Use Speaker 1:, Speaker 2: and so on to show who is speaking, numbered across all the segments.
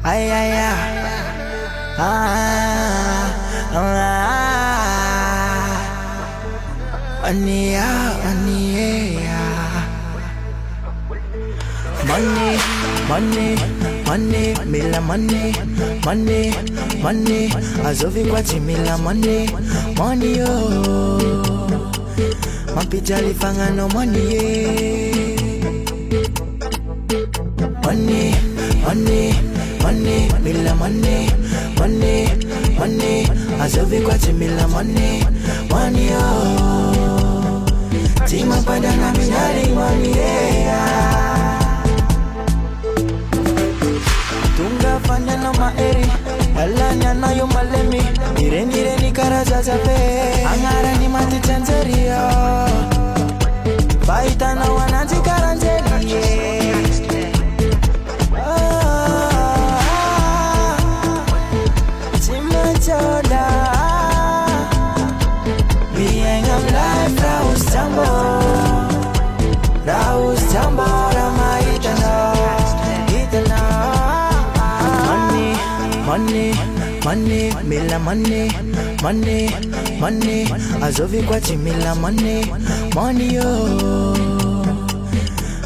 Speaker 1: Ay, ay, ay. Money, money, money, money, money, mila money, money, money, azovi kwa mila money, money oh, mapijali fangano money money, money, money, mila money, money, money, azovi kwa mila money, money oh, tima pada na minari money fanya no maeri alanya na yo malemi ireni karaza zape angara ni mati tanzeria baita na wananzi karanzeli Simachoda being alive Raus Tambo Ramaitana Money, money, mila money, money, money, azovi kwa mila money, money oh,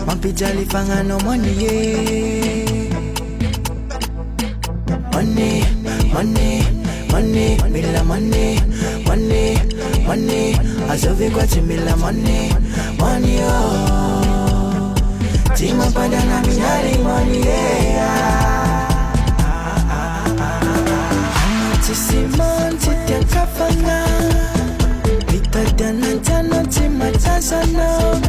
Speaker 1: mapijali fangano money money, money, money, mila money, money, money, azovi kwa mila money, money oh, tima pada na minari money Simanti tiang kafana Bita dan nanjano tima tasano